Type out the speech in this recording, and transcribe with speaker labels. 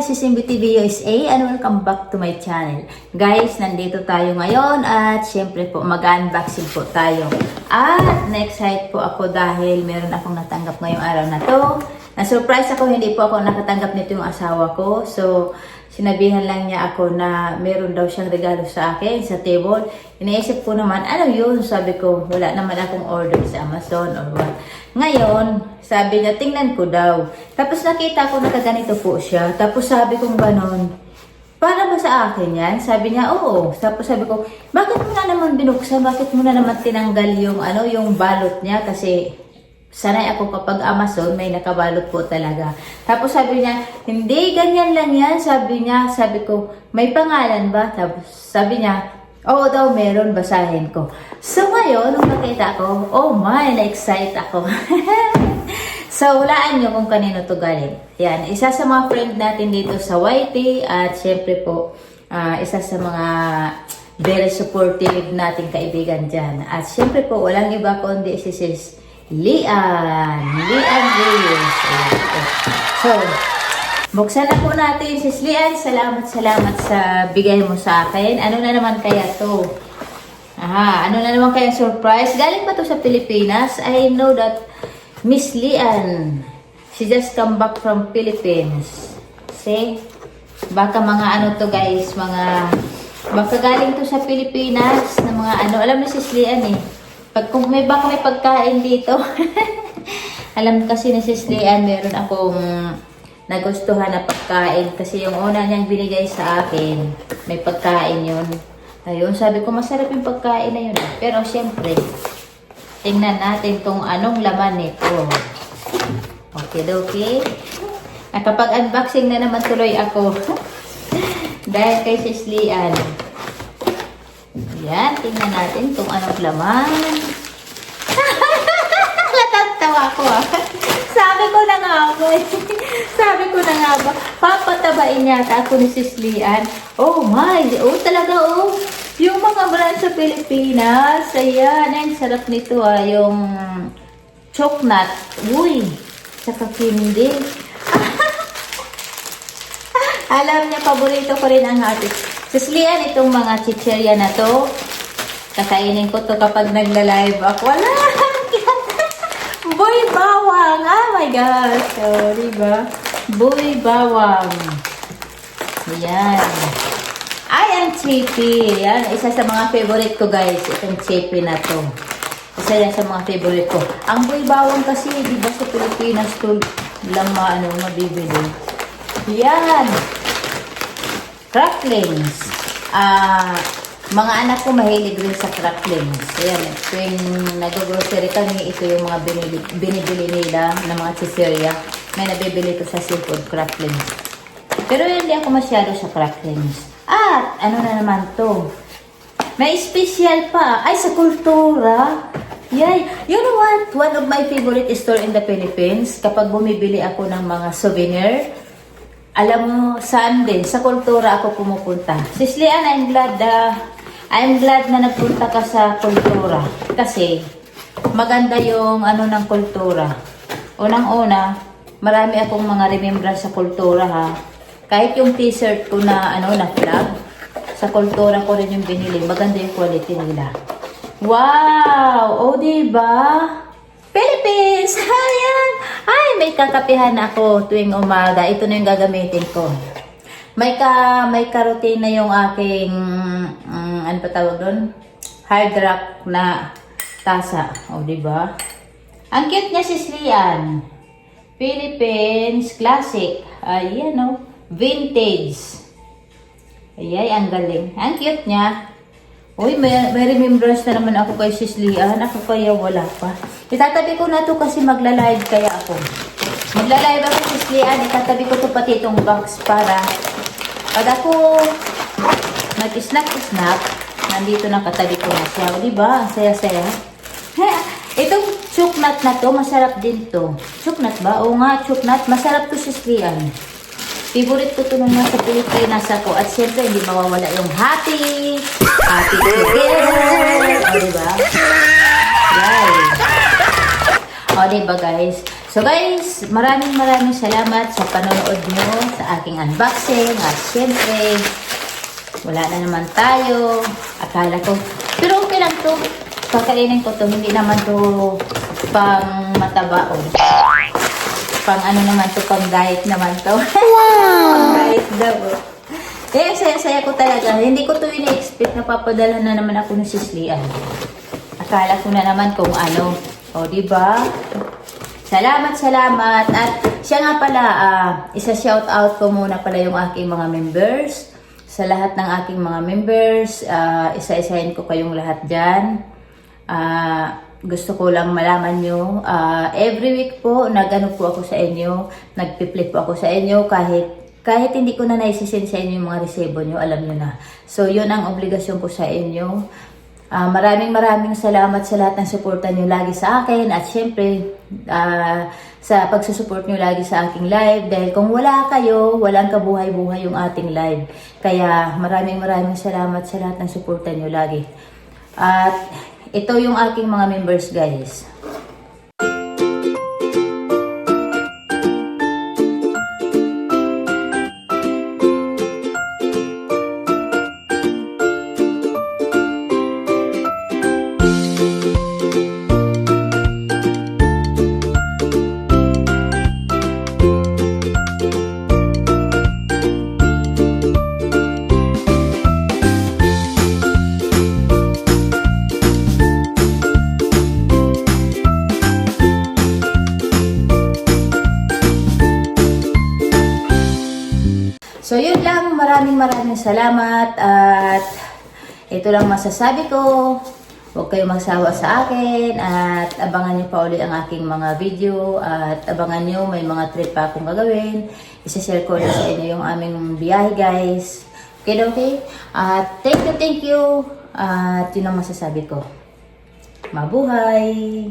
Speaker 1: si Simbi TV USA and welcome back to my channel. Guys, nandito tayo ngayon at syempre po mag-unboxing po tayo. At na-excite po ako dahil meron akong natanggap ngayong araw na to. Na-surprise ako, hindi po ako nakatanggap nito yung asawa ko. So, sinabihan lang niya ako na meron daw siyang regalo sa akin sa table. Iniisip ko naman, ano yun? Sabi ko, wala naman akong order sa Amazon or what. Ngayon, sabi niya, tingnan ko daw. Tapos nakita ko nakaganito po siya. Tapos sabi kong ganon, para ba sa akin yan? Sabi niya, oo. Tapos sabi ko, bakit mo na naman binuksan? Bakit mo na naman tinanggal yung, yung balot niya? Kasi sanay ako kapag Amazon, may nakabalot po talaga. Tapos sabi niya, hindi, ganyan lang yan. Sabi niya, sabi ko, may pangalan ba? Tapos sabi niya, oo daw, meron, basahin ko. So ngayon, nung nakita ko, oh my, na-excite ako. So, hulaan nyo kung kanino to galing. Yan, isa sa mga friend natin dito sa YT at syempre po, isa sa mga very supportive nating kaibigan dyan. At syempre po, walang iba kundi si Sis Lian Reyes. So, buksan na po natin, Sis Lian. Salamat sa bigay mo sa akin. Ano na naman kaya to? Ano na naman kaya surprise? Galing pa to sa Pilipinas. I know that Miss Lian, she just come back from Philippines. See? Baka mga to guys, baka galing to sa Pilipinas na mga alam ni Sis Lian eh. Kung baka may pagkain dito. Alam kasi ni Sis Lian, meron akong nagustuhan na pagkain. Kasi yung una niyang binigay sa akin, may pagkain yun. Ayun, sabi ko masarap yung pagkain na yun. Pero syempre, tingnan natin kung anong laman nito. Okay. Nakapag-unboxing na naman tuloy ako. Dahil kay Sis Lian. Yan, tingnan natin kung anong laman. Natatawa ko Sabi ko na nga ba, papatabain yata ako ni Sis Lian. Oh my, talaga yung mga brand sa Pilipinas, ayan, ang sarap nito yung chocolate, saka candy. Alam niya, paborito ko rin ang hati. Sis Lian, itong mga chicherya na to, kakainin ko to kapag nagla-live ako. Wala! Boy bawang! Oh my gosh! So, diba? Boy bawang. Ayan. Ay, ang chippy. Yan, isa sa mga favorite ko guys. Itong chippy na to. Isa yan sa mga favorite ko. Ang boy bawang kasi, diba sa Pilipinas to lang mabibili. Yan. Cracklings. Mga anak ko mahilig rin sa cracklings. Ayan, tuwing nag-grocery kami, ito yung mga binibili nila ng mga chicheria. May nabibili ko sa seafood cracklings. Pero hindi ako masyado sa cracklings. At ano na naman to? May special pa. Ay, sa Kultura. Yay. You know what? One of my favorite store in the Philippines, kapag bumibili ako ng mga souvenir, alam mo, saan din? Sa Kultura ako pumupunta. Sis Lian, I'm glad na nagpunta ka sa Kultura. Kasi, maganda yung ng Kultura. Unang-una, marami akong mga remembrance sa Kultura Kahit yung t-shirt ko na na flag, sa Kultura ko rin yung binili. Maganda yung quality nila. Wow! Diba? Philippines! Ayan! Ay, may kakapihan ako tuwing umaga. Ito na yung gagamitin ko. May karotin na yung aking, ano pa tawag doon? Hard rock na tasa. Diba? Ang cute niya, Sis Lian. Philippines Classic. Ayan, vintage. Ayay, ang galing. Ang cute niya. May remembrance na naman ako kay Sis Lian. Ako kaya wala pa. Itatabi ko na to kasi magla-live kaya ako. Magla-live ako, Sis Lian. Itatabi ko to pati itong box para pag ako nag-snack, nandito na katabi ko na siya. Diba? Ang saya-saya. Itong chocolate na to, masarap din to. Chocolate ba? Oo nga, chocolate. Masarap to, Sis Lian. Favorite ko ito nung nasa Pilipinas ako. At syempre, hindi mawawala yung happy together. Diba? Yay. Diba guys? So guys, maraming salamat sa panonood nyo sa aking unboxing. At syempre, wala na naman tayo. Akala ko, pero okay lang to. Kakainin ko to. Hindi naman to pang mataba o pang ano naman to, pang diet naman to. Pang diet daw. Kaya saya-saya ko talaga. Hindi ko to ini-expect na papadala na naman ako ng sislian. Akala ko na naman kung ano. O, diba? Salamat. At siya nga pala, isa-shout out ko muna pala yung aking mga members. Sa lahat ng aking mga members, isa-isahin ko kayong lahat dyan. Gusto ko lang malaman nyo. Every week po, nag-ano po ako sa inyo. Nagpi-flip po ako sa inyo kahit hindi ko na naisisend sa inyo yung mga resibo nyo, alam nyo na. So, yun ang obligasyon po sa inyo. Maraming salamat sa lahat ng suporta nyo lagi sa akin at syempre sa pagsusupport nyo lagi sa aking live dahil kung wala kayo, walang kabuhay-buhay yung ating live. Kaya maraming salamat sa lahat ng suporta nyo lagi. At ito yung aking mga members guys. So, yun lang. Maraming salamat. At ito lang masasabi ko. Huwag kayong magsawa sa akin. At abangan nyo pa uli ang aking mga video. At abangan nyo, may mga trip pa akong gagawin. Isa-share ko na sa inyo yung aming biyahe, guys. Okay? At thank you. At yun ang masasabi ko. Mabuhay!